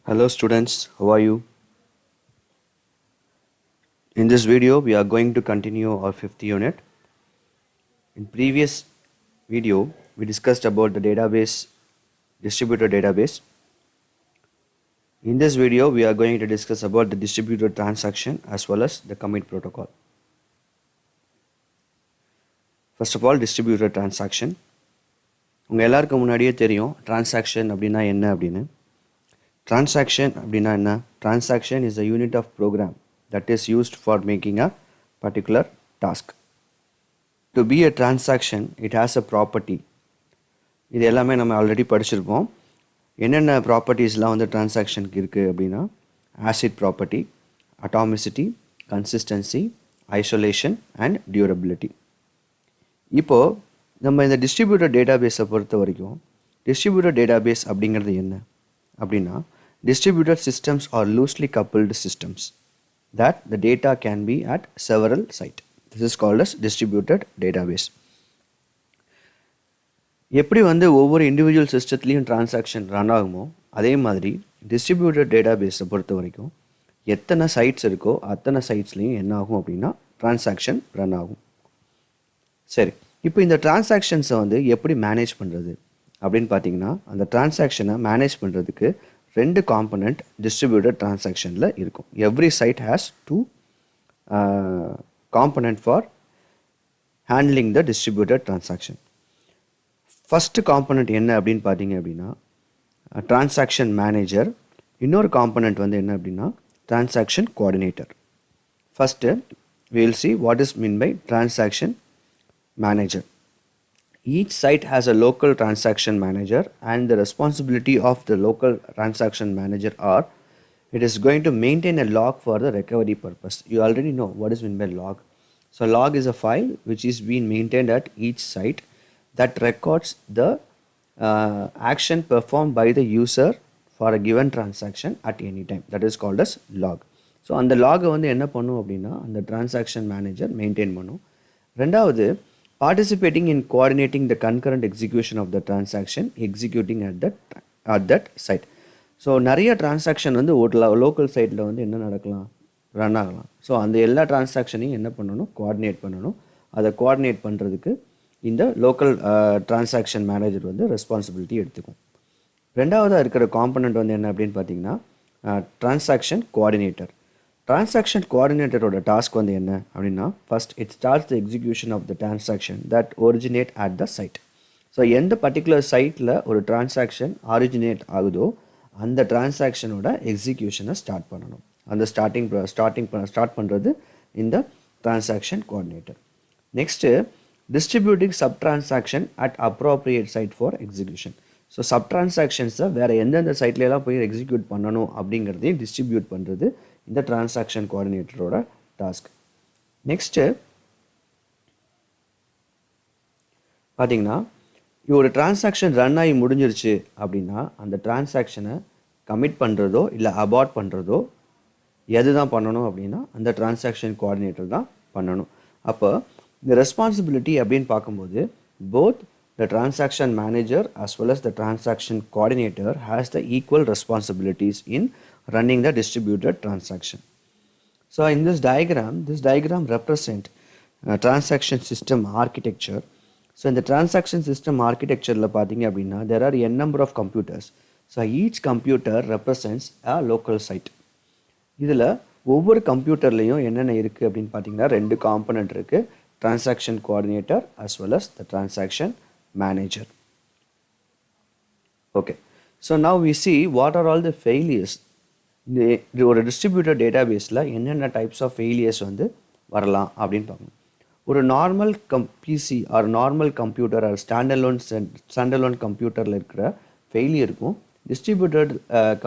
Hello students, how are you? In this video, we are going to continue our fifth unit. In previous video, we discussed about the database, distributed database. In this video, we are going to discuss about the distributed transaction as well as the commit protocol. First of all, distributed transaction. உங்கள் எல்லாருக்கும் முன்னாடியே தெரியும் transaction அப்படின்னா என்ன அப்படின்னு. Transaction அப்படின்னா என்ன? Transaction is a unit of program that is used for making a particular task. To be a transaction, it has a property. இது எல்லாமே நம்ம ஆல்ரெடி படிச்சிருப்போம். என்னென்ன ப்ராப்பர்ட்டிஸ்லாம் வந்து டிரான்சாக்ஷனுக்கு இருக்குது அப்படின்னா acid property, atomicity, consistency, isolation and durability. இப்போது நம்ம இந்த டிஸ்ட்ரிபியூட்டட் டேட்டாபேஸை பொறுத்த வரைக்கும் டிஸ்ட்ரிபியூட்டட் டேட்டாபேஸ் அப்படிங்கிறது என்ன அப்படின்னா distributed systems are loosely coupled systems that the data can be at several sites. This is called as distributed database. எப்படி வந்து ஒவ்வொரு இண்டிவிஜுவல் சிஸ்டத்துலேயும் டிரான்சாக்ஷன் ரன் ஆகுமோ அதே மாதிரி டிஸ்ட்ரிபியூட்டட் டேட்டாபேஸை பொறுத்த வரைக்கும் எத்தனை சைட்ஸ் இருக்கோ அத்தனை சைட்ஸ்லேயும் என்ன ஆகும் அப்படின்னா டிரான்சாக்ஷன் ரன் ஆகும். சரி, இப்போ இந்த டிரான்சாக்ஷன்ஸை வந்து எப்படி மேனேஜ் பண்ணுறது அப்படின்னு பார்த்தீங்கன்னா அந்த டிரான்சாக்ஷனை மேனேஜ் பண்ணுறதுக்கு ரெண்டு காம்பனண்ட் டிஸ்ட்ரிபியூட்டட் டிரான்சாக்ஷனில் இருக்கும். Every site has two component for handling the distributed transaction. First component என்ன அப்படின்னு பார்த்தீங்க அப்படின்னா டிரான்சாக்ஷன் மேனேஜர். இன்னொரு காம்பனண்ட் வந்து என்ன அப்படின்னா transaction coordinator. First we'll see what is mean by transaction manager. Each site has a local transaction manager and the responsibility of the local transaction manager are it is going to maintain a log for the recovery purpose. You already know what is meant by log. So log is a file which is being maintained at each site that records the action performed by the user for a given transaction at any time. That is called as log. So அந்த லாகை வந்து என்ன பண்ணும் அப்படின்னா அந்த transaction manager maintain பண்ணும். ரெண்டாவது participating in coordinating the concurrent execution of the transaction executing at that site. So நிறைய transaction வந்து ஒரு லோக்கல் சைட்டில் வந்து என்ன நடக்கலாம், ரன் ஆகலாம். ஸோ அந்த எல்லா டிரான்சாக்ஷனையும் என்ன பண்ணணும், கோஆர்டினேட் பண்ணணும். அதை கோஆர்டினேட் பண்ணுறதுக்கு இந்த லோக்கல் டிரான்சாக்ஷன் மேனேஜர் வந்து ரெஸ்பான்சிபிலிட்டி எடுத்துக்கும். ரெண்டாவதாக இருக்கிற காம்பனண்ட் வந்து என்ன அப்படின்னு பார்த்தீங்கன்னா டிரான்சாக்ஷன் கோஆர்டினேட்டர். டிரான்சாக்ஷன் கோஆர்டினேட்டரோட டாஸ்க் வந்து என்ன அப்படின்னா first it starts the execution of the transaction that originate at the site. So எந்த பர்டிகுலர் சைட்டில் ஒரு டிரான்சாக்ஷன் ஆரிஜினேட் ஆகுதோ அந்த டிரான்சாக்ஷனோட எக்ஸிக்யூஷனை ஸ்டார்ட் பண்ணணும். அந்த ஸ்டார்ட் பண்ணுறது இந்த transaction coordinator. Next distributing sub transaction at appropriate site for execution. So sub டிரான்சாக்ஷன்ஸை வேறு எந்தெந்த சைட்லலாம் போய் எக்ஸிக்யூட் பண்ணணும் அப்படிங்கிறதையும் டிஸ்ட்ரிபியூட் பண்ணுறது இந்த டிரான்சாக்ஷன் கோஆர்டினேட்டரோட டாஸ்க். நெக்ஸ்ட்டு பார்த்தீங்கன்னா ஒரு டிரான்சாக்ஷன் ரன் ஆகி முடிஞ்சிருச்சு அப்படின்னா அந்த டிரான்சாக்ஷனை கமிட் பண்ணுறதோ இல்லை அபார்ட் பண்ணுறதோ எது தான் பண்ணணும் அப்படின்னா அந்த டிரான்சாக்ஷன் கோஆர்டினேட்டர் தான் பண்ணணும். அப்போ இந்த ரெஸ்பான்சிபிலிட்டி அப்படின்னு பார்க்கும்போது both the transaction manager as well as the transaction coordinator has the equal responsibilities in running the distributed transaction. So in this diagram represent transaction system architecture. So in the transaction system architecture la pathinga appadina there are n number of computers. So each computer represents a local site. இதுல ஒவ்வொரு கம்ப்யூட்டர்லையும் என்னென்ன இருக்குது அப்படின்னு பார்த்தீங்கன்னா ரெண்டு component இருக்குது, transaction coordinator as well as the transaction manager. Okay, so now we see what are all the failures. ஒரு distributed டேட்டாபேஸில் என்னென்ன டைப்ஸ் ஆஃப் ஃபெயிலியர்ஸ் வந்து வரலாம் அப்படின்னு பார்க்கணும். ஒரு normal PC or normal computer or standalone கம்ப்யூட்டரில் இருக்கிற ஃபெயிலியருக்கும் டிஸ்ட்ரிபியூட்டட்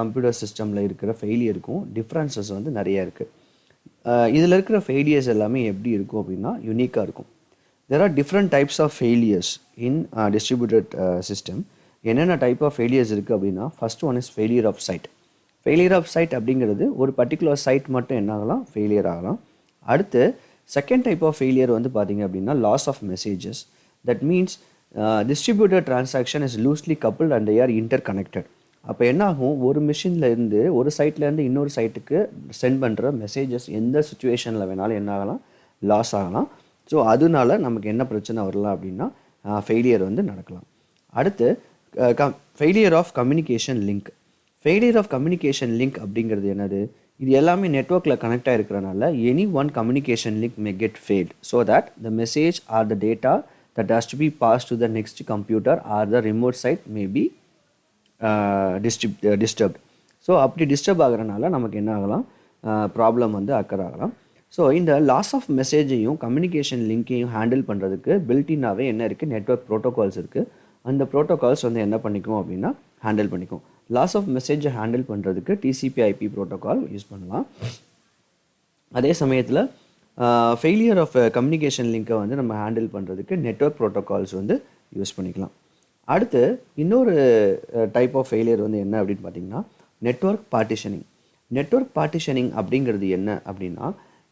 கம்ப்யூட்டர் சிஸ்டமில் இருக்கிற ஃபெயிலியருக்கும் டிஃப்ரென்சஸ் வந்து நிறையா இருக்குது. இதில் இருக்கிற ஃபெயிலியர்ஸ் எல்லாமே எப்படி இருக்கும் அப்படின்னா யூனிக்காக இருக்கும். There are different types of failures in distributed system. என்னென்ன டைப் ஆஃப் ஃபெயிலியர்ஸ் இருக்குது அப்படின்னா first one is failure of site. Failure of site அப்படிங்கிறது ஒரு பர்டிகுலர் சைட் மட்டும் என்ன ஆகலாம், ஃபெயிலியர் ஆகலாம். அடுத்து செகண்ட் டைப் ஆஃப் ஃபெயிலியர் வந்து பார்த்தீங்க அப்படின்னா loss of messages. That means distributed transaction is loosely coupled and they are interconnected. அப்போ என்ன ஆகும், ஒரு மிஷின்லேருந்து ஒரு சைட்லேருந்து இன்னொரு சைட்டுக்கு சென்ட் பண்ணுற மெசேஜஸ் எந்த சுச்சுவேஷனில் வேணாலும் என்ன ஆகலாம், லாஸ் ஆகலாம். ஸோ அதனால நமக்கு என்ன பிரச்சனை வரலாம் அப்படின்னா ஃபெயிலியர் வந்து நடக்கலாம். அடுத்து failure of communication link. Failure of communication link அப்படிங்கிறது என்னது, இது எல்லாமே நெட்ஒர்க்கில் கனெக்ட் ஆகிருக்கிறனால any one communication link may get failed so that the message or the data that has to be passed to the next computer or the remote site may be disturbed. So அப்படி disturb ஆகிறனால நமக்கு என்ன ஆகலாம், problem வந்து occur ஆகலாம். So இந்த loss of மெசேஜையும் communication லிங்கையும் handle பண்ணுறதுக்கு பில்டின்னாகவே என்ன இருக்குது, நெட்ஒர்க் ப்ரோட்டோகால்ஸ் இருக்குது. அந்த ப்ரோட்டோகால்ஸ் வந்து என்ன பண்ணிக்கும் அப்படின்னா ஹேண்டில் பண்ணிக்கும். லாஸ் ஆஃப் மெசேஜை ஹேண்டில் பண்ணுறதுக்கு டிசிபி/ஐபி ப்ரோட்டோகால் யூஸ் பண்ணலாம். அதே சமயத்தில் ஃபெயிலியர் ஆஃப் கம்யூனிகேஷன் லிங்கை வந்து நம்ம ஹேண்டில் பண்ணுறதுக்கு நெட்ஒர்க் ப்ரோட்டோகால்ஸ் வந்து யூஸ் பண்ணிக்கலாம். அடுத்து இன்னொரு டைப் ஆஃப் ஃபெயிலியர் வந்து என்ன அப்படின்னு பார்த்தீங்கன்னா நெட்ஒர்க் பார்ட்டிஷனிங். நெட்ஒர்க் பார்ட்டிஷனிங் அப்படிங்கிறது என்ன அப்படின்னா,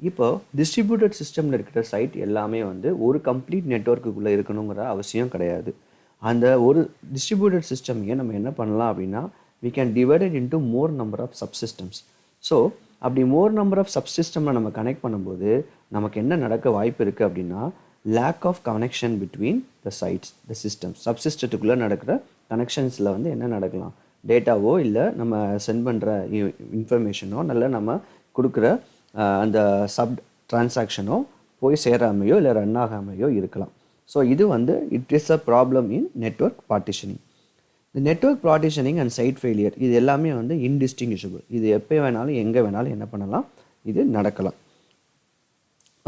இப்போ டிஸ்ட்ரிபியூட்டட் சிஸ்டமில் இருக்கிற சைட் எல்லாமே வந்து ஒரு கம்ப்ளீட் நெட்ஒர்க்குள்ளே இருக்கணுங்கிற அவசியம் கிடையாது. அந்த ஒரு டிஸ்ட்ரிபியூட்டட் சிஸ்டமையே நம்ம என்ன பண்ணலாம் அப்படின்னா we can divide it into more number of subsystems. So அப்படி மோர் நம்பர் ஆஃப் சப்சிஸ்டமில் நம்ம கனெக்ட் பண்ணும்போது நமக்கு என்ன நடக்க வாய்ப்பு இருக்குது அப்படின்னா lack of connection between the sites the system. சப்சிஸ்டத்துக்குள்ளே நடக்கிற கனெக்ஷன்ஸில் வந்து என்ன நடக்கலாம், டேட்டாவோ இல்லை நம்ம சென்ட் பண்ணுற இன்ஃபர்மேஷனோ இல்லை நம்ம கொடுக்குற அந்த சப் டிரான்சாக்ஷனோ போய் சேராமையோ இல்லை ரன் ஆகாமையோ இருக்கலாம். ஸோ இது வந்து it is a problem in network partitioning. இந்த network partitioning and site failure இது எல்லாமே வந்து இன்டிஸ்டிங்விஷபிள். இது எப்போ வேணாலும் எங்கே வேணாலும் என்ன பண்ணலாம், இது நடக்கலாம்.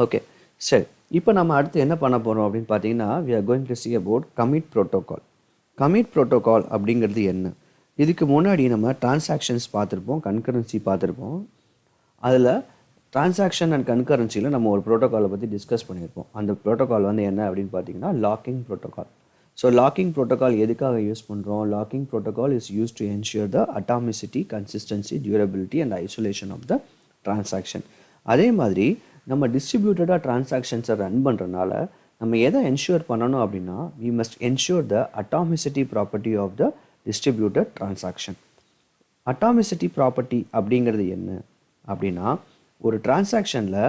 ஓகே சரி, இப்போ நம்ம அடுத்து என்ன பண்ண போகிறோம் அப்படின்னு பார்த்தீங்கன்னா we are going to see about commit protocol. commit protocol அப்படிங்கிறது என்ன, இதுக்கு முன்னாடி நம்ம டிரான்சாக்ஷன்ஸ் பார்த்துருப்போம், கன்கரன்சி பார்த்துருப்போம். அதில் டிரான்சாக்ஷன் அண்ட் கன்கரன்சியில் நம்ம ஒரு ப்ரோட்டோக்காலை பற்றி டிஸ்கஸ் பண்ணியிருப்போம். அந்த ப்ரோட்டோக்கால் வந்து என்ன அப்படின்னு பார்த்தீங்கன்னா logging protocol. So logging protocol எதுக்காக யூஸ் பண்ணுறோம், logging protocol is use to ensure the atomicity, consistency, durability and isolation of the transaction. அதே மாதிரி நம்ம டிஸ்ட்ரிபியூட்டடாக டிரான்சாக்ஷன்ஸை ரன் பண்ணுறதுனால நம்ம எதை என்ஷூர் பண்ணணும் அப்படின்னா we must ensure the atomicity property of the distributed transaction. Atomicity property அப்படிங்கிறது என்ன அப்படின்னா, ஒரு டிரான்சாக்ஷனில்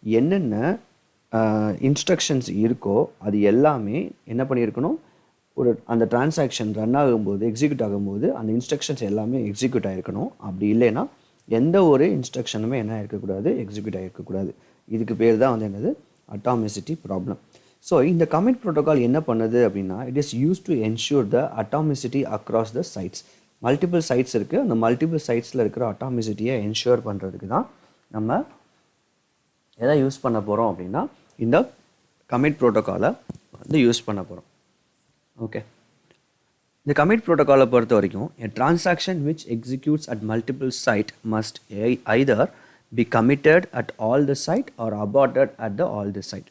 என்னென்ன இன்ஸ்ட்ரக்ஷன்ஸ் இருக்கோ அது எல்லாமே என்ன பண்ணியிருக்கணும், ஒரு அந்த டிரான்சாக்ஷன் ரன் ஆகும்போது எக்ஸிக்யூட் ஆகும்போது அந்த இன்ஸ்ட்ரக்ஷன்ஸ் எல்லாமே எக்ஸிக்யூட் ஆகிருக்கணும். அப்படி இல்லைன்னா எந்த ஒரு இன்ஸ்ட்ரக்ஷனுமே என்ன இருக்கக்கூடாது, எக்ஸிக்யூட் ஆகிருக்கக்கூடாது. இதுக்கு பேர் தான் வந்து என்னது, அட்டாமிசிட்டி ப்ராப்ளம். ஸோ இந்த கமிட் ப்ரோட்டோகால் என்ன பண்ணுது அப்படின்னா it is use to ensure the atomicity across the sites. Multiple sites இருக்குது, அந்த மல்டிபிள் சைட்ஸில் இருக்கிற அட்டாமிசிட்டியை என்ஷூர் பண்ணுறதுக்கு தான் நம்ம எதை யூஸ் பண்ண போகிறோம் அப்படின்னா இந்த கமிட் ப்ரோட்டோக்காலை வந்து யூஸ் பண்ண போகிறோம். ஓகே, இந்த கமிட் ப்ரோட்டோக்காலை பொறுத்த வரைக்கும் a transaction which executes at multiple site must either be committed at all the site or aborted at the all the site.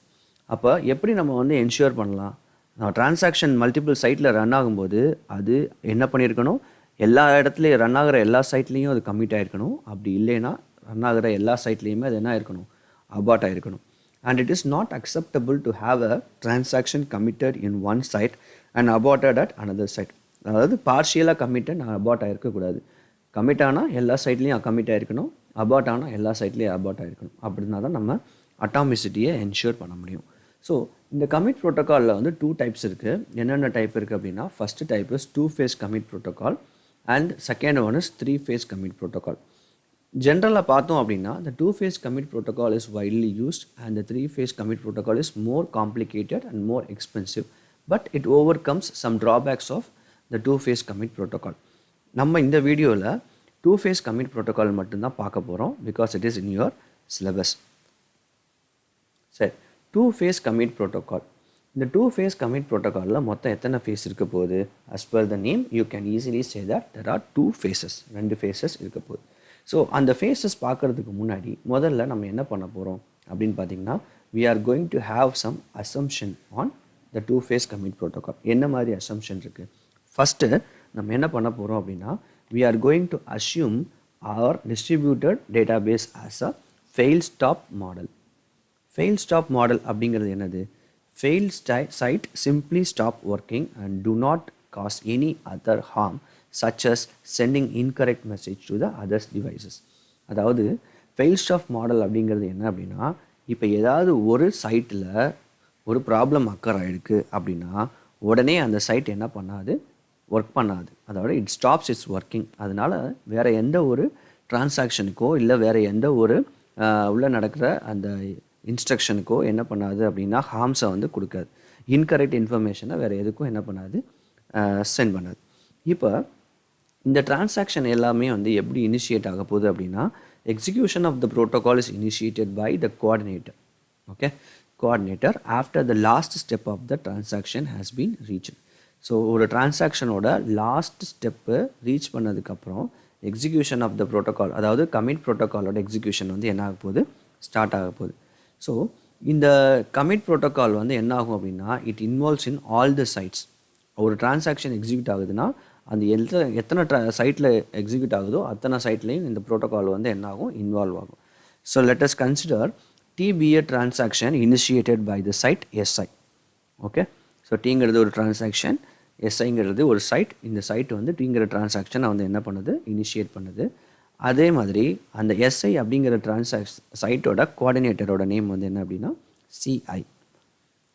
அப்போ எப்படி நம்ம வந்து என்ஷூர் பண்ணலாம், டிரான்சாக்ஷன் மல்டிபிள் சைட்டில் ரன் ஆகும்போது அது என்ன பண்ணியிருக்கணும், எல்லா இடத்துலையும் ரன் ஆகிற எல்லா சைட்லேயும் அது கமிட் ஆகிருக்கணும். அப்படி இல்லைன்னா ரன் ஆகிற எல்லா சைட்லேயுமே அது என்ன ஆயிருக்கணும், abort ஆகிருக்கணும். And it is not acceptable to have a transaction committed in one site and aborted at another site. அதாவது பார்ஷியலாக கமிட்டட் அபார்ட் ஆகிருக்கக்கூடாது. கமிட் ஆனால் எல்லா சைட்லேயும் கமிட் ஆகிருக்கணும், அபார்ட் ஆனால் எல்லா சைட்லேயும் அபார்ட் ஆகிருக்கணும். அப்படின்னா தான் நம்ம அட்டாமிசிட்டியை என்ஷூர் பண்ண முடியும். ஸோ இந்த கமிட் ப்ரோட்டோக்காலில் வந்து 2 டைப்ஸ் இருக்குது. என்னென்ன டைப் இருக்குது அப்படின்னா first type is 2 phase commit protocol and second one is 3 phase commit protocol. ஜென்ரலாக பார்த்தோம் அப்படின்னா the 2 phase commit protocol is widely used and the 3 phase commit protocol is more complicated and more expensive, but it overcomes some drawbacks of the 2 phase commit protocol. நம்ம இந்த வீடியோவில் 2 phase commit protocol மட்டும்தான் பார்க்க போகிறோம் because it is in your syllabus. சரி, 2 phase commit protocol. இந்த 2 phase commit protocol மொத்தம் எத்தனை ஃபேஸ் இருக்க போகுது, as per the name you can easily say that there are 2 phases, 2 phases இருக்க போகுது. ஸோ அந்த ஃபேஸஸ் பார்க்குறதுக்கு முன்னாடி முதல்ல நம்ம என்ன பண்ண போகிறோம் அப்படின்னு பார்த்தீங்கன்னா we are going to have some assumption on the 2 phase commit protocol. என்ன மாதிரி அசம்ஷன் இருக்குது, ஃபஸ்ட்டு நம்ம என்ன பண்ண போகிறோம் அப்படின்னா we are going to assume our distributed database as a fail stop model. fail stop model அப்படிங்கிறது என்னது, fail site simply stop working and do not cause any other harm such as sending incorrect message to the others devices. அதாவது fail stop model அப்படிங்கிறது என்ன அப்படின்னா, இப்போ ஏதாவது ஒரு சைட்டில் ஒரு ப்ராப்ளம் அக்கர் ஆகிருக்கு அப்படின்னா உடனே அந்த சைட் என்ன பண்ணாது, ஒர்க் பண்ணாது. அதோட இட் ஸ்டாப்ஸ் இட்ஸ் ஒர்க்கிங். அதனால் வேறு எந்த ஒரு டிரான்சாக்ஷனுக்கோ இல்லை வேறு எந்த ஒரு உள்ளே நடக்கிற அந்த இன்ஸ்ட்ரக்ஷனுக்கோ என்ன பண்ணாது அப்படின்னா ஹார்ம்ஸை வந்து கொடுக்காது. இன்கரெக்ட் இன்ஃபர்மேஷனை வேறு எதுக்கும் என்ன பண்ணாது, சென்ட் பண்ணாது. இப்போ இந்த டிரான்சாக்ஷன் எல்லாமே வந்து எப்படி இனிஷியேட் ஆக போகுது அப்படின்னா, execution of the protocol is initiated by the coordinator. Okay, coordinator after the last step of the transaction has been reached. So ஒரு டிரான்சாக்ஷனோட லாஸ்ட் ஸ்டெப்பு ரீச் பண்ணதுக்கப்புறம் எக்ஸிக்யூஷன் ஆஃப் த ப்ரோட்டோகால், அதாவது கமிட் ப்ரோட்டோகாலோட execution வந்து என்ன ஆக போகுது, start ஆக போகுது. ஸோ இந்த கமிட் ப்ரோட்டோகால் வந்து என்ன ஆகும் அப்படின்னா, it involves in all the sites. ஒரு டிரான்சாக்ஷன் எக்ஸிக்யூட் ஆகுதுன்னா அந்த எத்தனை சைட்டில் எக்ஸிக்யூட் ஆகுதோ அத்தனை சைட்லேயும் இந்த ப்ரோட்டோகால் வந்து என்ன ஆகும், இன்வால்வ் ஆகும். So let us consider T be a transaction initiated by the site SI. Okay, so டிங்கிறது ஒரு டிரான்சாக்ஷன், எஸ்ஐங்கிறது ஒரு சைட். இந்த சைட் வந்து டிங்கிற டிரான்சாக்ஷனை வந்து என்ன பண்ணுது, இனிஷியேட் பண்ணுது. அதே மாதிரி அந்த எஸ்ஐ அப்படிங்கிற சைட்டோட கோஆர்டினேட்டரோட நேம் வந்து என்ன அப்படின்னா CI.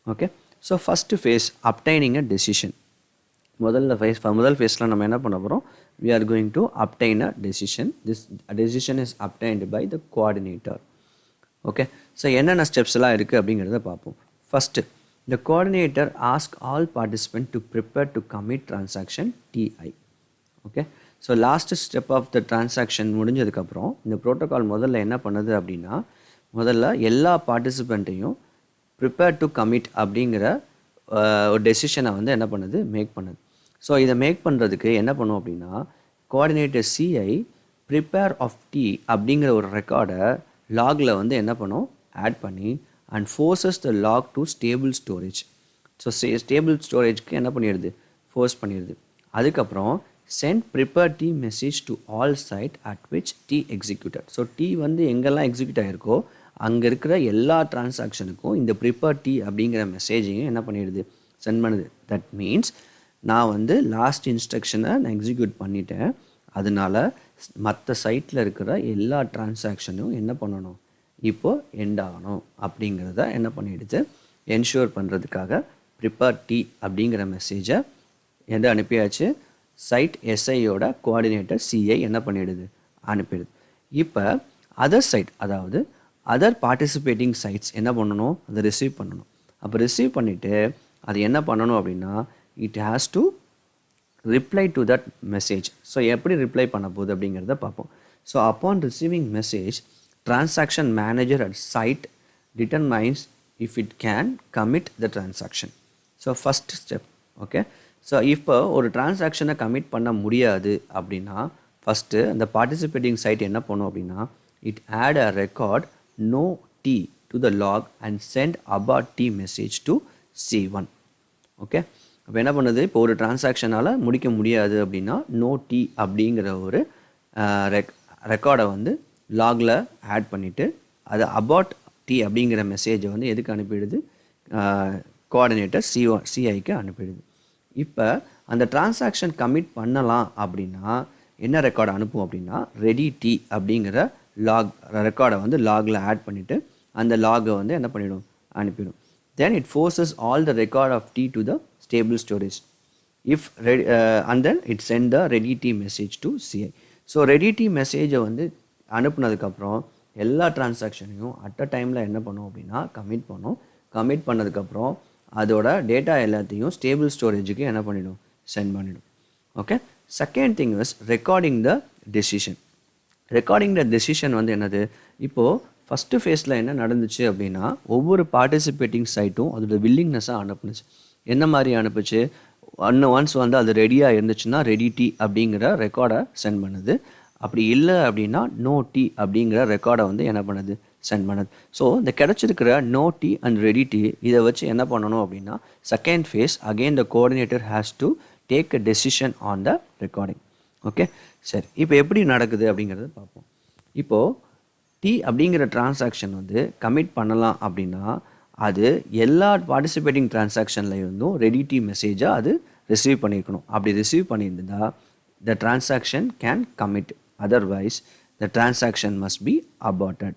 Okay, so first phase obtaining a decision. முதல் ஃபேஸில் நம்ம என்ன பண்ண போகிறோம், we are going to obtain a decision. This decision is obtained by the coordinator. Okay, so என்னென்ன ஸ்டெப்ஸ்லாம் இருக்குது அப்படிங்கிறத பார்ப்போம். First, the coordinator ask all participants to prepare to commit transaction TI. Okay, so last step of the transaction முடிஞ்சதுக்கப்புறம் இந்த protocol முதல்ல என்ன பண்ணுது அப்படின்னா, முதல்ல எல்லா பார்ட்டிசிபெண்ட்டையும் ப்ரிப்பேர் டு கமிட் அப்படிங்கிற ஒரு டெசிஷனை வந்து என்ன பண்ணுது, மேக் பண்ணுது. ஸோ இதை மேக் பண்ணுறதுக்கு என்ன பண்ணும் அப்படின்னா, coordinator CI prepare of T அப்படிங்கிற ஒரு ரெக்கார்டை லாகில் வந்து என்ன பண்ணும், ஆட் பண்ணி and forces the log to stable storage. So stable ஸ்டோரேஜ்க்கு என்ன பண்ணிடுது, ஃபோர்ஸ் பண்ணிடுது. அதுக்கப்புறம் send prepare T message to all site at which T executed. So T வந்து எங்கெல்லாம் எக்ஸிக்யூட் ஆகிருக்கோ அங்கே இருக்கிற எல்லா டிரான்சாக்ஷனுக்கும் இந்த ப்ரிப்பேர் டி அப்படிங்கிற மெசேஜையும் என்ன பண்ணிடுது, சென்ட் பண்ணுது. தட் மீன்ஸ் நான் வந்து லாஸ்ட் இன்ஸ்ட்ரக்ஷனை நான் எக்ஸிக்யூட் பண்ணிட்டேன், அதனால மற்ற சைட்டில் இருக்கிற எல்லா டிரான்சாக்ஷனும் என்ன பண்ணணும், இப்போது எண்ட் ஆகணும் அப்படிங்கிறத என்ன பண்ணிடுது, என்ஷூர் பண்ணுறதுக்காக ப்ரிப்பேர் டி அப்படிங்கிற மெசேஜை எந்த அனுப்பியாச்சு, சைட் எஸ்ஐயோட கோஆர்டினேட்டர் சிஐ என்ன பண்ணிடுது, அனுப்பிடுது. இப்போ அதர் சைட், அதாவது அதர் பார்ட்டிசிபேட்டிங் சைட்ஸ் என்ன பண்ணணும், அதை ரிசீவ் பண்ணணும். அப்போ ரிசீவ் பண்ணிவிட்டு அது என்ன பண்ணணும் அப்படின்னா, it has to reply to that message. So எப்படி ரிப்ளை பண்ண போகுது அப்படிங்கிறத பார்ப்போம். So upon receiving message, transaction manager at site determines if it can commit the transaction. So first step. Okay, so இப்போ ஒரு டிரான்சாக்ஷனை கமிட் பண்ண முடியாது அப்படின்னா ஃபஸ்ட்டு அந்த பார்ட்டிசிபேட்டிங் சைட் என்ன பண்ணும் அப்படின்னா, it add a record no t to the log and send abort t message to C1. Okay, அப்போ என்ன பண்ணுது, இப்போ ஒரு டிரான்சாக்ஷனால் முடிக்க முடியாது அப்படின்னா நோ டி அப்படிங்கிற ஒரு ரெக்கார்டை வந்து லாகில் ஆட் பண்ணிவிட்டு அது அபாட் டி அப்படிங்கிற மெசேஜை வந்து எதுக்கு அனுப்பிடுது, கோஆர்டினேட்டர் சிஐக்கு அனுப்பிடுது. இப்போ அந்த டிரான்சாக்ஷன் கமிட் பண்ணலாம் அப்படின்னா என்ன ரெக்கார்டை அனுப்பும் அப்படின்னா, ரெடி டி அப்படிங்கிற லாக் ரெக்கார்டை வந்து லாகில் ஆட் பண்ணிவிட்டு அந்த லாகை வந்து என்ன பண்ணிவிடும், அனுப்பிடும். Then it forces all the record of T to the stable storage if ready and then it send the ready T message to CI. So ready T மெசேஜை வந்து அனுப்புனதுக்கப்புறம் எல்லா டிரான்சாக்ஷனையும் அட் அ டைமில் என்ன பண்ணும் அப்படின்னா கமிட் பண்ணும். கமிட் பண்ணதுக்கப்புறம் அதோட டேட்டா எல்லாத்தையும் ஸ்டேபிள் ஸ்டோரேஜுக்கு என்ன பண்ணிடும், சென்ட் பண்ணிடும். Okay, second thing is recording the decision. Recording the decision வந்து என்னது, இப்போது ஃபஸ்ட்டு ஃபேஸில் என்ன நடந்துச்சு அப்படின்னா, ஒவ்வொரு பார்ட்டிசிபேட்டிங் சைட்டும் அதோட வில்லிங்னஸாக அனுப்புனுச்சு. என்ன மாதிரி அனுப்புச்சு, ஒன்ஸ் வந்து அது ரெடியாக இருந்துச்சுன்னா ரெடி டி அப்படிங்கிற ரெக்கார்டை சென்ட் பண்ணுது. அப்படி இல்லை அப்படின்னா நோ டி அப்படிங்கிற ரெக்கார்டை வந்து என்ன பண்ணுது, சென்ட் பண்ணுது. ஸோ இந்த கிடச்சிருக்கிற no T and ready T இதை வச்சு என்ன பண்ணணும் அப்படின்னா, second phase again the coordinator has to take a decision on the recording. Okay, சரி, இப்போ எப்படி நடக்குது அப்படிங்கிறத பார்ப்போம். இப்போது டி அப்படிங்கிற டிரான்சாக்ஷன் வந்து கமிட் பண்ணலாம் அப்படின்னா அது எல்லா பார்ட்டிசிபேட்டிங் டிரான்சாக்ஷனில் இருந்தும் ரெடி டி மெசேஜாக அது ரிசீவ் பண்ணியிருக்கணும். அப்படி ரிசீவ் பண்ணியிருந்தால் the transaction can commit. Otherwise, the transaction must be aborted.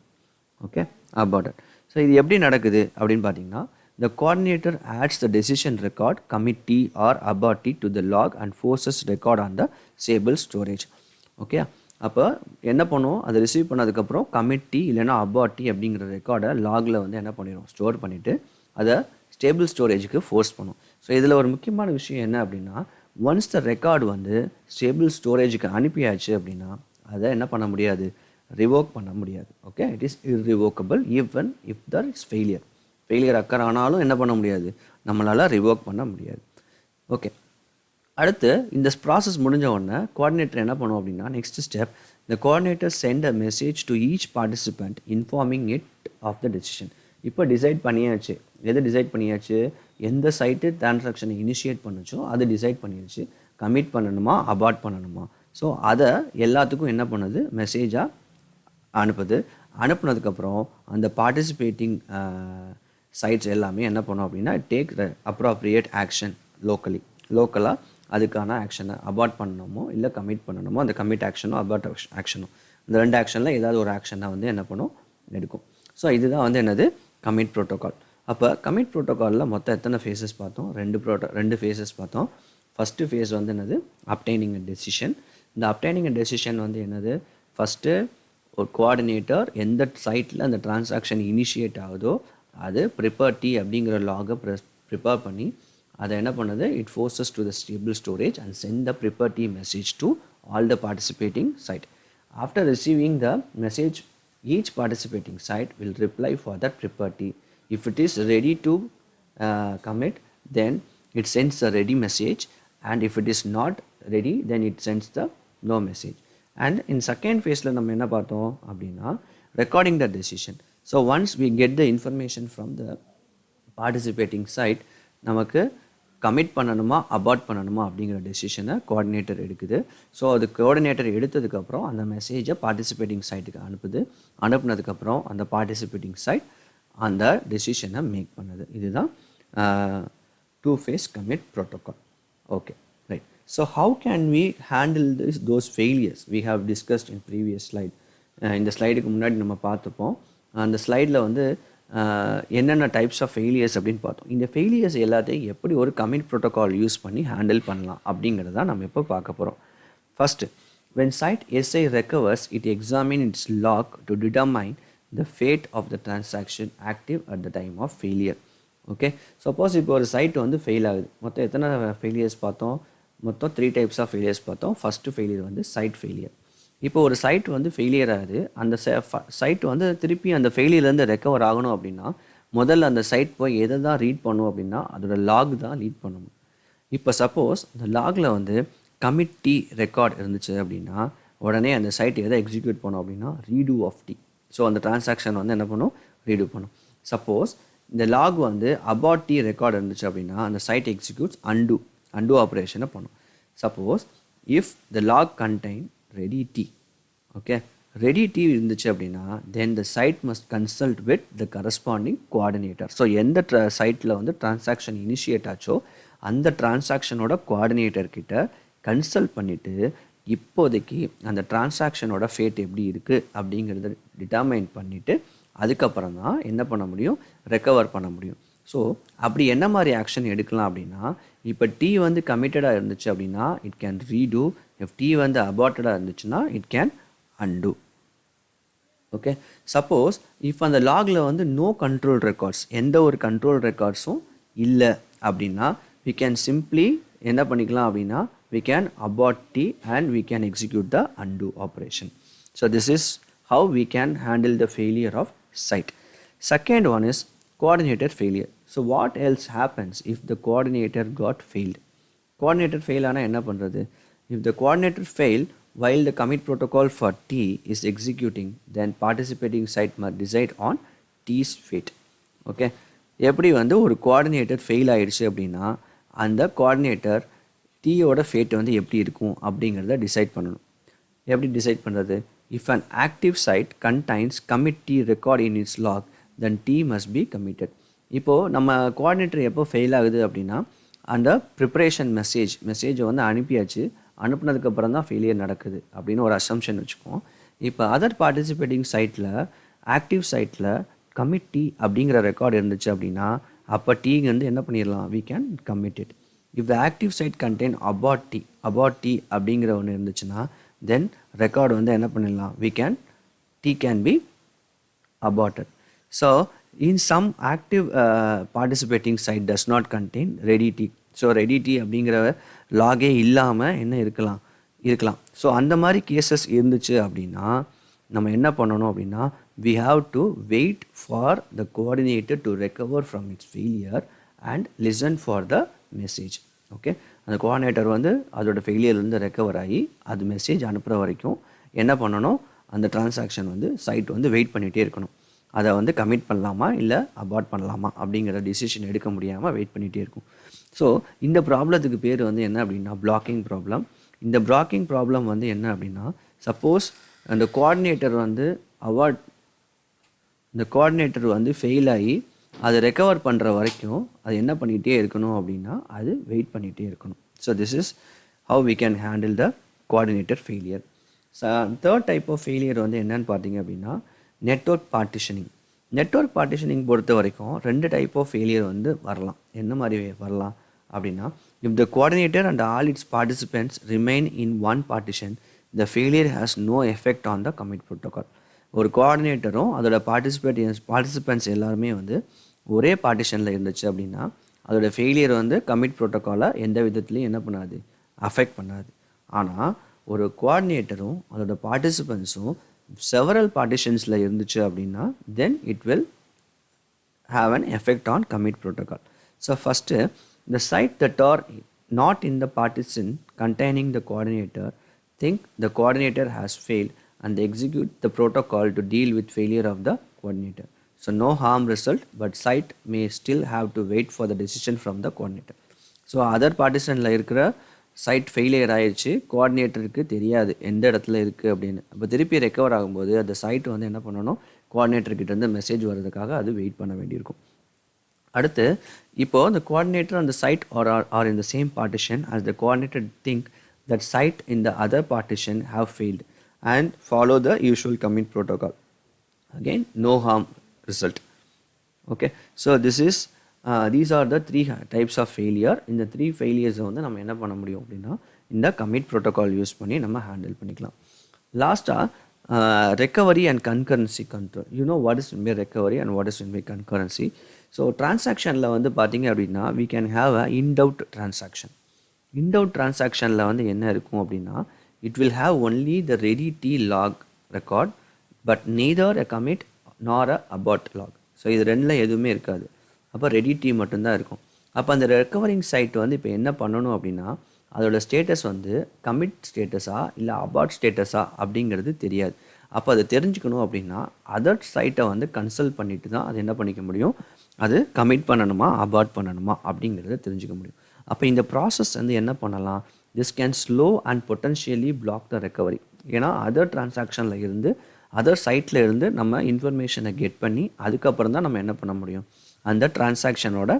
Okay, aborted. So இது எப்படி நடக்குது அப்படின்னு பார்த்தீங்கன்னா, the coordinator adds the decision record commit T or abort T to the log and forces record on the stable storage. Okay, அப்போ என்ன பண்ணுவோம், அதை receive பண்ணதுக்கப்புறம் கமிட் டி இல்லைனா அபார்ட் டி அப்படிங்கிற ரெக்கார்டை லாகில் வந்து என்ன பண்ணிடும், ஸ்டோர் பண்ணிவிட்டு அதை ஸ்டேபிள் ஸ்டோரேஜுக்கு ஃபோர்ஸ் பண்ணும். ஸோ இதில் ஒரு முக்கியமான விஷயம் என்ன அப்படின்னா, ஒன்ஸ் த ரெக்கார்டு வந்து ஸ்டேபிள் ஸ்டோரேஜுக்கு அனுப்பியாச்சு அப்படின்னா அதை என்ன பண்ண முடியாது, ரிவோக் பண்ண முடியாது. Okay, it is irrevocable even if there is failure occur ஆனாலும் என்ன பண்ண முடியாது, நம்மளால் ரிவோக் பண்ண முடியாது. ஓகே, அடுத்து இந்த ப்ராசஸ் முடிஞ்ச உடனே கோஆர்டினேட்டர் என்ன பண்ணுவோம் அப்படின்னா, next step, the coordinator send a message to each participant informing it of the decision. இப்போ டிசைட் பண்ணியாச்சு, எது டிசைட் பண்ணியாச்சு, எந்த சைட்டு டிரான்சாக்ஷனை இனிஷியேட் பண்ணுச்சோ அது டிசைட் பண்ணிடுச்சு, கமிட் பண்ணணுமா அபார்ட் பண்ணணுமா. ஸோ அதை எல்லாத்துக்கும் என்ன பண்ணுது, மெசேஜாக அனுப்புது. அனுப்புனதுக்கப்புறம் அந்த பார்ட்டிசிபேட்டிங் சைட்ஸ் எல்லாமே என்ன பண்ணோம் அப்படின்னா, டேக் த அப்ராப்ரியேட் ஆக்ஷன் லோக்கலாக அதுக்கான ஆக்ஷனை அபார்ட் பண்ணணுமோ இல்லை கமிட் பண்ணணுமோ, அந்த கமிட் ஆக்ஷனோ அபார்ட் ஆக்ஷனோ, இந்த ரெண்டு ஆக்ஷனில் ஏதாவது ஒரு ஆக்ஷனை வந்து என்ன பண்ணும், எடுக்கும். ஸோ இதுதான் வந்து என்னது, கமிட் ப்ரோட்டோகால். அப்போ கமிட் ப்ரோட்டோகாலில் மொத்தம் எத்தனை ஃபேஸஸ் பார்த்தோம், ரெண்டு ஃபேஸஸ் பார்த்தோம். ஃபஸ்ட்டு ஃபேஸ் வந்து என்னது, அப்டைனிங் அ டெசிஷன். இந்த அப்டைனிங் அ டெசிஷன் வந்து என்னது, ஃபஸ்ட்டு ஒரு கோஆர்டினேட்டர் எந்த சைட்டில் அந்த டிரான்சாக்ஷன் இனிஷியேட் ஆகுதோ அது ப்ரிப்பேர் டி அப்படிங்கிற லாகை ப்ரிப்பேர் பண்ணி அதை என்ன பண்ணுது, it forces to the stable storage and sent the prepare T message to all the participating site. After receiving the message, each participating site will reply for that prepare T. If it is ready to commit, then it sends the ready message, and if it is not ready, then it sends the no message. And in second phase la நம்ம என்ன பார்த்தோம் அப்படின்னா, recording the decision. So once we get the information from the participating site, நமக்கு commit பண்ணணுமா abort பண்ணணுமா அப்படிங்கிற டெசிஷனை coordinator எடுக்குது. So அது கோஆர்டினேட்டர் எடுத்ததுக்கப்புறம் அந்த மெசேஜை பார்ட்டிசிபேட்டிங் சைட்டுக்கு அனுப்புனதுக்கப்புறம் அந்த பார்ட்டிசிபேட்டிங் சைட் அந்த டெசிஷனை மேக் பண்ணுது. இதுதான் two phase commit protocol. Okay, right. So how can we handle those failures we have discussed in previous slide. இந்த ஸ்லைடுக்கு முன்னாடி நம்ம பார்த்துப்போம். அந்த ஸ்லைடில் வந்து என்னென்ன டைப்ஸ் ஆஃப் ஃபெயிலியர்ஸ் அப்படின்னு பார்த்தோம். இந்த ஃபெயிலியர்ஸ் எல்லாத்தையும் எப்படி ஒரு கமிட் ப்ரோட்டோகால் யூஸ் பண்ணி ஹேண்டில் பண்ணலாம் அப்படிங்கிறத நம்ம இப்போ பார்க்க போகிறோம். First, when site SI recovers, it examines its log to determine the fate of the transaction active at the time of failure. Okay, suppose இப்போ ஒரு சைட் வந்து ஃபெயில் ஆகுது. மொத்தம் எத்தனை ஃபெயிலியர்ஸ் பார்த்தோம், மொத்தம் 3 டைப்ஸ் ஆஃப் ஃபெயிலியர்ஸ் பார்த்தோம். ஃபஸ்ட்டு ஃபெயிலியர் வந்து சைட் ஃபெயிலியர். இப்போ ஒரு சைட் வந்து ஃபெயிலியர் ஆகுது, அந்த சைட் வந்து திருப்பி அந்த ஃபெயிலியர்லேருந்து ரெக்கவர் ஆகணும் அப்படின்னா முதல்ல அந்த சைட் போய் எதை தான் ரீட் பண்ணும் அப்படின்னா அதோட லாக் தான் ரீட் பண்ணணும். இப்போ சப்போஸ் அந்த லாகில் வந்து கமிட் டி ரெக்கார்ட் இருந்துச்சு அப்படின்னா உடனே அந்த சைட் எதை எக்ஸிக்யூட் பண்ணும் அப்படின்னா ரீடூ ஆஃப் டி. ஸோ அந்த டிரான்சாக்ஷன் வந்து என்ன பண்ணும், ரீடூ பண்ணும். சப்போஸ் இந்த லாக் வந்து அபார்ட் டி ரெக்கார்ட் இருந்துச்சு அப்படின்னா அந்த சைட் எக்ஸிக்யூட்ஸ் அண்டு ஆப்ரேஷனை பண்ணும். Suppose if the log contain ready T, okay, ready T இருந்துச்சு அப்படின்னா then the site must consult with the corresponding coordinator. So எந்த சைட்டில் வந்து டிரான்சாக்ஷன் இனிஷியேட் ஆச்சோ அந்த டிரான்சாக்ஷனோட கோஆர்டினேட்டர் கிட்ட கன்சல்ட் பண்ணிவிட்டு இப்போதைக்கு அந்த டிரான்சாக்ஷனோட ஃபேட் எப்படி இருக்குது அப்படிங்கிறத டிட்டர்மைன் பண்ணிவிட்டு அதுக்கப்புறம் தான் என்ன பண்ண முடியும், ரெக்கவர் பண்ண முடியும். ஸோ அப்படி என்ன மாதிரி ஆக்ஷன் எடுக்கலாம் அப்படின்னா, இப்போ டி வந்து கமிட்டடாக இருந்துச்சு அப்படின்னா it can redo. If T வந்து அபார்ட்டடாக இருந்துச்சுன்னா it can undo. Okay, suppose if அந்த லாகில் வந்து நோ கண்ட்ரோல் ரெக்கார்ட்ஸ், எந்த ஒரு கண்ட்ரோல் ரெக்கார்ட்ஸும் இல்லை அப்படின்னா we can simply என்ன பண்ணிக்கலாம் அப்படின்னா we can abort T and we can execute the undo operation. So this is how we can handle the failure of site. Second one is coordinator failure. So what else happens if the coordinator got failed? Coordinator fail ஆனால் என்ன பண்ணுறது? If the coordinator fail while the commit protocol for T is executing, then participating site must decide on T's fate. Okay, எப்படி வந்து ஒரு coordinator fail ஆகிடுச்சு அப்படின்னா அந்த coordinator டீயோட fat வந்து எப்படி இருக்கும் அப்படிங்கிறத டிசைட் பண்ணணும். எப்படி டிசைட் பண்ணுறது? If an active site contains commit T record in its log then T must be committed. இப்போது நம்ம கோஆர்டினேட்டர் எப்போ ஃபெயில் ஆகுது அப்படின்னா அந்த ப்ரிப்பரேஷன் மெசேஜை வந்து அனுப்பியாச்சு, அனுப்புனதுக்கப்புறம் தான் ஃபெயிலியர் நடக்குது அப்படின்னு ஒரு அசம்ஷன் வச்சுக்குவோம். இப்போ அதர் பார்ட்டிசிபேட்டிங் சைட்டில் ஆக்டிவ் சைட்டில் கமிட் டி அப்படிங்கிற ரெக்கார்டு இருந்துச்சு அப்படின்னா அப்போ டீங்க வந்து என்ன பண்ணிடலாம், we can commit it. if the active site contain abort t அப்படிங்கிற ஒன்று இருந்துச்சுன்னா then ரெக்கார்டு வந்து என்ன பண்ணிடலாம், t can be aborted. So in some active participating site does not contain ready t. So ready T அப்படிங்கிற லாகே இல்லாமல் என்ன இருக்கலாம். ஸோ அந்த மாதிரி கேசஸ் இருந்துச்சு அப்படின்னா நம்ம என்ன பண்ணணும் அப்படின்னா we have to wait for the coordinator to recover from its failure and listen for the message. Okay, அந்த கோஆர்டினேட்டர் வந்து அதோட ஃபெயிலியர்லேருந்து ரெக்கவர் ஆகி அது மெசேஜ் அனுப்புகிற வரைக்கும் என்ன பண்ணணும், அந்த டிரான்சாக்ஷன் வந்து சைட் வந்து வெயிட் பண்ணிகிட்டே இருக்கணும். அதை வந்து கமிட் பண்ணலாமா இல்லை அபார்ட் பண்ணலாமா அப்படிங்கிற டிசிஷன் எடுக்க முடியாமல் வெயிட் பண்ணிகிட்டே இருக்கும். ஸோ இந்த ப்ராப்ளத்துக்கு பேர் வந்து என்ன அப்படின்னா பிளாக்கிங் ப்ராப்ளம். இந்த பிளாக்கிங் ப்ராப்ளம் வந்து என்ன அப்படின்னா சப்போஸ் அந்த கோஆர்டினேட்டர் வந்து ஃபெயில் ஆகி அதை ரெக்கவர் பண்ணுற வரைக்கும் அது என்ன பண்ணிகிட்டே இருக்கணும் அப்படின்னா அது வெயிட் பண்ணிகிட்டே இருக்கணும். So this is how we can handle the coordinator failure. Third type of failure வந்து என்னன்னு பார்த்தீங்க அப்படின்னா நெட்வொர்க் பார்ட்டிஷனிங் பொறுத்த வரைக்கும் 2 டைப் ஆஃப் ஃபெயிலியர் வந்து வரலாம். என்ன மாதிரி வரலாம் அப்படின்னா if the coordinator and all its participants remain in one partition the failure has no effect on the commit protocol. ஒரு கோஆர்டினேட்டரும் அதோட பார்ட்டிசிபென்ட்ஸ் எல்லாருமே வந்து ஒரே பார்ட்டிஷனில் இருந்துச்சு அப்படின்னா அதோட ஃபெயிலியர் வந்து கமிட் ப்ரோட்டோகாலை எந்த விதத்துலையும் என்ன பண்ணாது, அஃபெக்ட் பண்ணாது. ஆனால் ஒரு கோஆர்டினேட்டரும் அதோட பார்ட்டிசிபென்ட்ஸும் செவரல் பார்ட்டிஷன்ஸில் இருந்துச்சு அப்படின்னா then it will have an effect on commit protocol. So first, the site that are not in the partition containing the coordinator think the coordinator has failed and they execute the protocol to deal with failure of the coordinator. So no harm result, but site may still have to wait for the decision from the coordinator. So other partitionல இருக்கிற side failure ஆயிடுச்சு, கோஆர்டினேட்டருக்கு தெரியாது எந்த இடத்துல இருக்குது அப்படின்னு. அப்போ திருப்பி recover ஆகும்போது அந்த சைட் வந்து என்ன பண்ணணும், கோஆர்டினேட்டர்கிட்டேருந்து மெசேஜ் வர்றதுக்காக அது வெயிட் பண்ண வேண்டியிருக்கும். அடுத்து இப்போது the coordinator and the site are in the same partition as the coordinator think that site in the other partition have failed and follow the usual commit protocol. Again, no harm result. Okay, so these are the 3 types of failure. இந்த 3 failures வந்து நம்ம என்ன பண்ண முடியும் அப்படின்னா இந்த commit protocol use பண்ணி நம்ம ஹேண்டில் பண்ணிக்கலாம். லாஸ்ட்டாக recovery and concurrency control. You know what is mean by recovery and what is mean by concurrency. So டிரான்சாக்ஷனில் வந்து பார்த்தீங்க அப்படின்னா we can have a in-doubt transaction. In-doubt டிரான்சாக்ஷனில் வந்து என்ன இருக்கும் அப்படின்னா it will have only the ready T log record but neither a commit nor a abort log. So இது ரெண்டில் எதுவுமே இருக்காது. அப்போ ரெடி டி மட்டும்தான் இருக்கும். அப்போ அந்த ரெக்கவரிங் சைட் வந்து இப்போ என்ன பண்ணணும் அப்படின்னா அதோட ஸ்டேட்டஸ் வந்து கமிட் ஸ்டேட்டஸா இல்லை அபார்ட் ஸ்டேட்டஸா அப்படிங்கிறது தெரியாது. அப்போ அதை தெரிஞ்சுக்கணும் அப்படின்னா அதர் சைட்டை வந்து கன்சல்ட் பண்ணிட்டு தான் அது என்ன பண்ணிக்க முடியும், அது கமிட் பண்ணணுமா அபார்ட் பண்ணணுமா அப்படிங்கிறத தெரிஞ்சுக்க முடியும். அப்போ இந்த ப்ராசஸ் வந்து என்ன பண்ணலாம், this can slow and potentially block the recovery. ஏன்னா அதர் டிரான்சாக்ஷனில் இருந்து அதர் சைட்டில் இருந்து நம்ம இன்ஃபர்மேஷனை கெட் பண்ணி அதுக்கப்புறம் தான் நம்ம என்ன பண்ண முடியும், அந்த டிரான்சாக்ஷனோட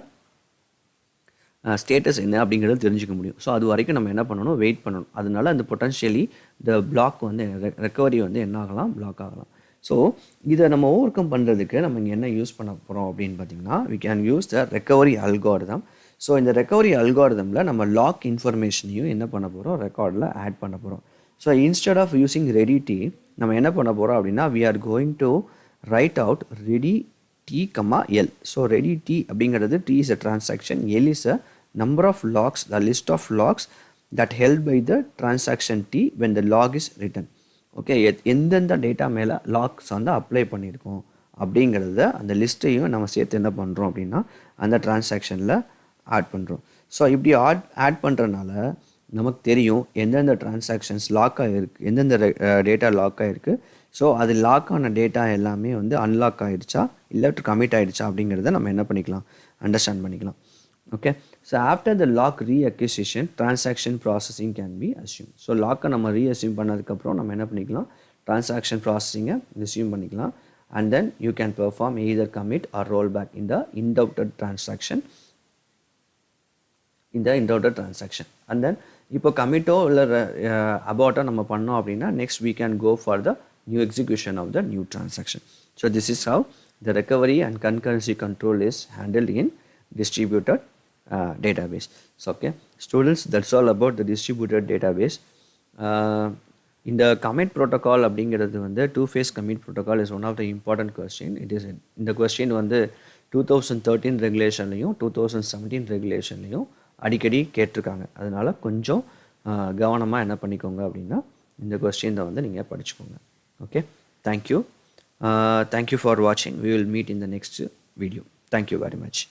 ஸ்டேட்டஸ் என்ன அப்படிங்கிறது தெரிஞ்சுக்க முடியும். ஸோ அது வரைக்கும் நம்ம என்ன பண்ணணும், வெயிட் பண்ணணும். அதனால அந்த பொட்டன்ஷியலி த பிளாக் வந்து ரெக்கவரி வந்து என்ன ஆகலாம், பிளாக் ஆகலாம். ஸோ இதை நம்ம ஓவர் கம் பண்ணுறதுக்கு நம்ம இங்கே என்ன யூஸ் பண்ண போகிறோம் அப்படின்னு பார்த்தீங்கன்னா we can use the recovery algorithm. So இந்த ரெக்கவரி அல்காரிதமில் நம்ம லாக் இன்ஃபர்மேஷனையும் என்ன பண்ண போகிறோம், ரெக்கார்டில் ஆட் பண்ண போகிறோம். So instead of using ready T நம்ம என்ன பண்ண போகிறோம் அப்படின்னா we are going to write out ready T, L. So ready T அப்படிங்கிறது T is a transaction, L is a number of logs, the list of logs that held by the transaction T when the log is written. Okay, எந்தெந்த data மேலே லாக்ஸ் வந்து apply பண்ணியிருக்கோம் அப்படிங்கிறத அந்த லிஸ்ட்டையும் நம்ம சேர்த்து என்ன பண்ணுறோம் அப்படின்னா அந்த டிரான்சாக்ஷனில் ஆட் பண்ணுறோம். ஸோ இப்படி ஆட் பண்ணுறதுனால நமக்கு தெரியும் எந்தெந்த டிரான்சாக்ஷன்ஸ் லாக் ஆகிருக்கு, எந்தெந்த டேட்டா லாக் ஆகிருக்கு. ஸோ அது லாக் ஆன டேட்டா எல்லாமே வந்து அன்லாக் ஆகிடுச்சா இல்லை கமிட் ஆகிடுச்சா அப்படிங்கிறத நம்ம என்ன பண்ணிக்கலாம், அண்டர்ஸ்டாண்ட் பண்ணிக்கலாம். Okay, so after the lock reacquisition transaction processing can be assume. So லாக்கை நம்ம ரீஅஸ்யூம் பண்ணதுக்கப்புறம் நம்ம என்ன பண்ணிக்கலாம், டிரான்சாக்ஷன் ப்ராசஸிங்கை ரிஸ்யூம் பண்ணிக்கலாம். And then you can perform either commit or roll back in the indoubted transaction. And then இப்போ கமிட்டோ இல்லை அபவுட்டோ நம்ம பண்ணோம் அப்படின்னா next we can go for the new execution of the new transaction. So this is how the recovery and concurrency control is handled in distributed database. So okay students, that's all about the distributed database. இந்த commit protocol அப்படிங்கிறது வந்து two phase commit protocol is one of the important question. It is இந்த question வந்து 2013 ரெகுலேஷன்லையும் 2017 ரெகுலேஷன்லையும் அடிக்கடி கேட்டிருக்காங்க. அதனால கொஞ்சம் கவனமாக என்ன பண்ணிக்கோங்க அப்படின்னா இந்த கொஸ்டினை வந்து நீங்கள் படிச்சுக்கோங்க. ஓகே, தேங்க்யூ ஃபார் வாட்சிங். We will meet in the next video. Thank you very much.